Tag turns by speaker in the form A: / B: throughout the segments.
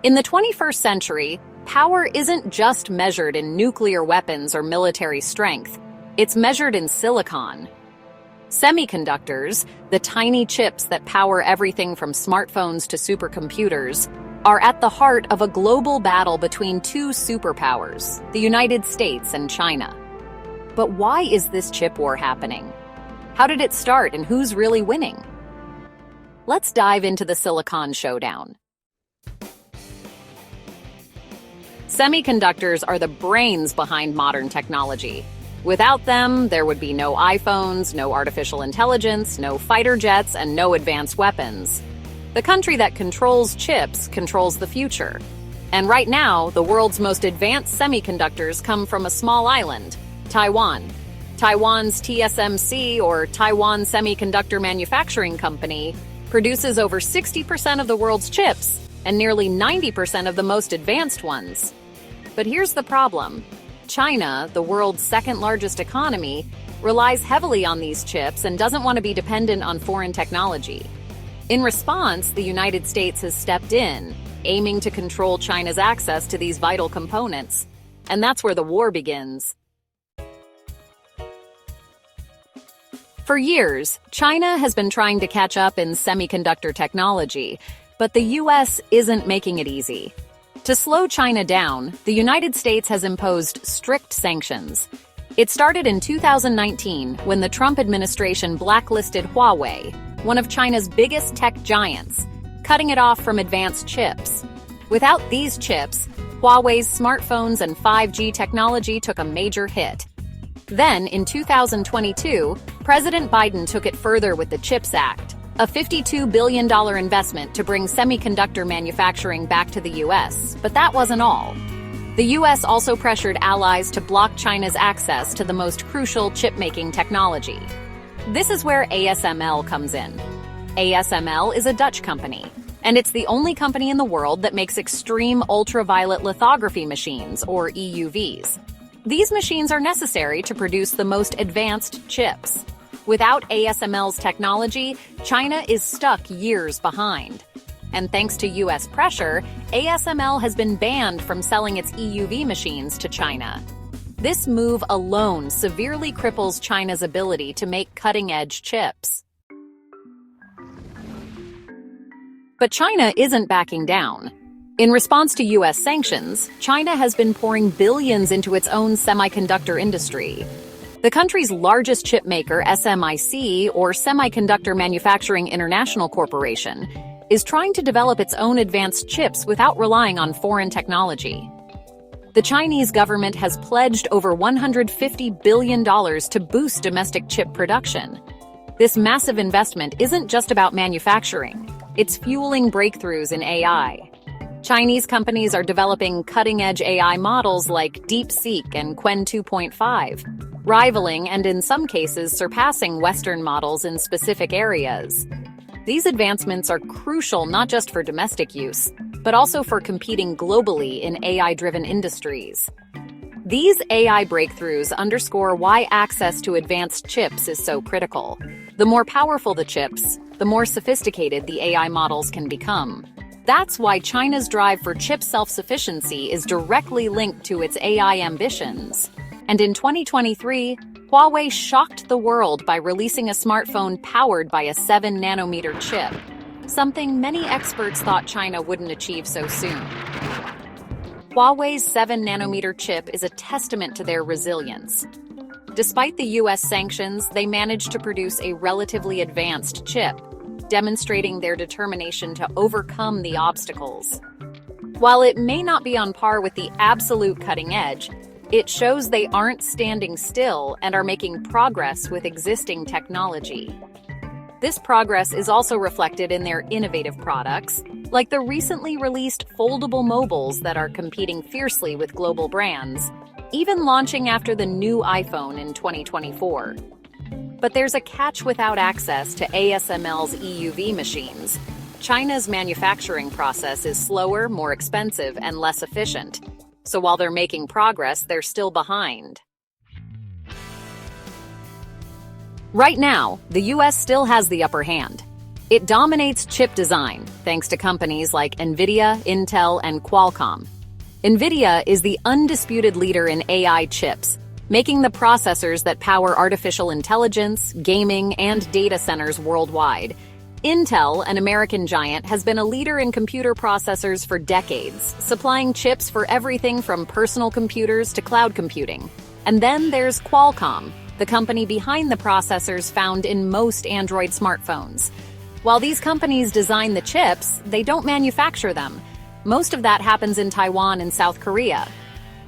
A: In the 21st century, power isn't just measured in nuclear weapons or military strength. It's measured in silicon. Semiconductors, the tiny chips that power everything from smartphones to supercomputers, are at the heart of a global battle between two superpowers, the United States and China. But why is this chip war happening? How did it start and who's really winning? Let's dive into the Silicon Showdown. Semiconductors are the brains behind modern technology. Without them, there would be no iPhones, no artificial intelligence, no fighter jets, and no advanced weapons. The country that controls chips controls the future. And right now, the world's most advanced semiconductors come from a small island, Taiwan. Taiwan's TSMC, or Taiwan Semiconductor Manufacturing Company, produces over 60% of the world's chips and nearly 90% of the most advanced ones. But here's the problem. China, the world's second-largest economy, relies heavily on these chips and doesn't want to be dependent on foreign technology. In response, the United States has stepped in, aiming to control China's access to these vital components. And that's where the war begins. For years, China has been trying to catch up in semiconductor technology, but the US isn't making it easy. To slow China down, the United States has imposed strict sanctions. It started in 2019 when the Trump administration blacklisted Huawei, one of China's biggest tech giants, cutting it off from advanced chips. Without these chips, Huawei's smartphones and 5G technology took a major hit. Then, in 2022, President Biden took it further with the CHIPS Act, a $52 billion investment to bring semiconductor manufacturing back to the US. But that wasn't all. The US also pressured allies to block China's access to the most crucial chip-making technology. This is where ASML comes in. ASML is a Dutch company, and it's the only company in the world that makes extreme ultraviolet lithography machines, or EUVs. These machines are necessary to produce the most advanced chips. Without ASML's technology, China is stuck years behind. And thanks to US pressure, ASML has been banned from selling its EUV machines to China. This move alone severely cripples China's ability to make cutting-edge chips. But China isn't backing down. In response to US sanctions, China has been pouring billions into its own semiconductor industry. The country's largest chip maker, SMIC, or Semiconductor Manufacturing International Corporation, is trying to develop its own advanced chips without relying on foreign technology. The Chinese government has pledged over $150 billion to boost domestic chip production. This massive investment isn't just about manufacturing, it's fueling breakthroughs in AI. Chinese companies are developing cutting-edge AI models like DeepSeek and Qwen 2.5, rivaling and in some cases surpassing Western models in specific areas. These advancements are crucial not just for domestic use, but also for competing globally in AI-driven industries. These AI breakthroughs underscore why access to advanced chips is so critical. The more powerful the chips, the more sophisticated the AI models can become. That's why China's drive for chip self-sufficiency is directly linked to its AI ambitions. And in 2023, Huawei shocked the world by releasing a smartphone powered by a 7-nanometer chip, something many experts thought China wouldn't achieve so soon. Huawei's 7-nanometer chip is a testament to their resilience. Despite the US sanctions, they managed to produce a relatively advanced chip, demonstrating their determination to overcome the obstacles. While it may not be on par with the absolute cutting edge, it shows they aren't standing still and are making progress with existing technology. This progress is also reflected in their innovative products, like the recently released foldable mobiles that are competing fiercely with global brands, even launching after the new iPhone in 2024. But there's a catch without access to ASML's EUV machines. China's manufacturing process is slower, more expensive, and less efficient. So while they're making progress, they're still behind. Right now, the US still has the upper hand. It dominates chip design, thanks to companies like NVIDIA, Intel, and Qualcomm. NVIDIA is the undisputed leader in AI chips, making the processors that power artificial intelligence, gaming, and data centers worldwide. Intel, an American giant, has been a leader in computer processors for decades, supplying chips for everything from personal computers to cloud computing. And then there's Qualcomm, the company behind the processors found in most Android smartphones. While these companies design the chips, they don't manufacture them. Most of that happens in Taiwan and South Korea.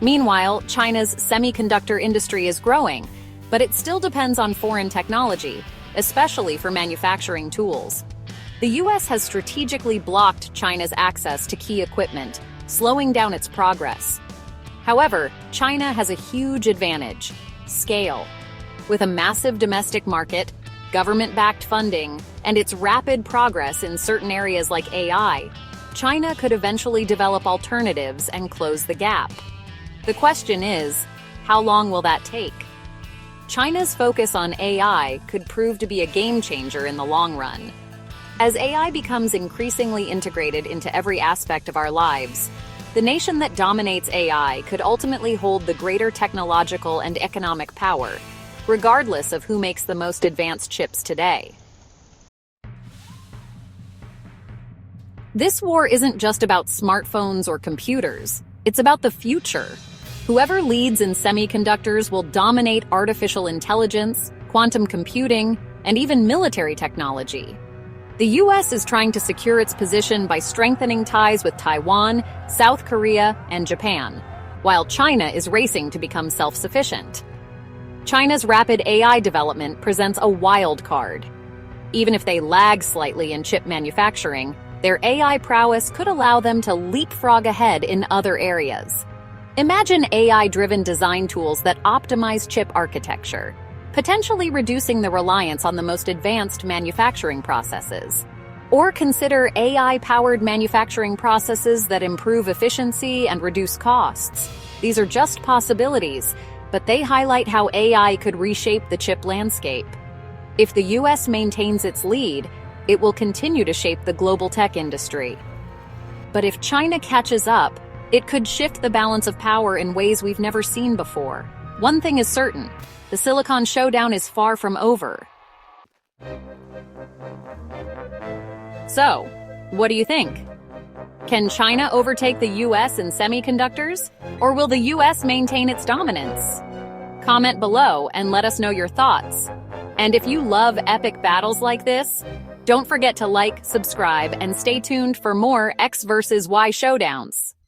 A: Meanwhile, China's semiconductor industry is growing, but it still depends on foreign technology, especially for manufacturing tools. The US has strategically blocked China's access to key equipment, slowing down its progress. However, China has a huge advantage: scale. With a massive domestic market, government-backed funding, and its rapid progress in certain areas like AI, China could eventually develop alternatives and close the gap. The question is, how long will that take? China's focus on AI could prove to be a game changer in the long run. As AI becomes increasingly integrated into every aspect of our lives, the nation that dominates AI could ultimately hold the greater technological and economic power, regardless of who makes the most advanced chips today. This war isn't just about smartphones or computers, it's about the future. Whoever leads in semiconductors will dominate artificial intelligence, quantum computing, and even military technology. The US is trying to secure its position by strengthening ties with Taiwan, South Korea, and Japan, while China is racing to become self-sufficient. China's rapid AI development presents a wild card. Even if they lag slightly in chip manufacturing, their AI prowess could allow them to leapfrog ahead in other areas. Imagine AI-driven design tools that optimize chip architecture, potentially reducing the reliance on the most advanced manufacturing processes. Or consider AI-powered manufacturing processes that improve efficiency and reduce costs. These are just possibilities, but they highlight how AI could reshape the chip landscape. If the US maintains its lead, it will continue to shape the global tech industry. But if China catches up, it could shift the balance of power in ways we've never seen before. One thing is certain: the Silicon Showdown is far from over. So, what do you think? Can China overtake the US in semiconductors? Or will the US maintain its dominance? Comment below and let us know your thoughts. And if you love epic battles like this, don't forget to like, subscribe, and stay tuned for more X versus Y showdowns.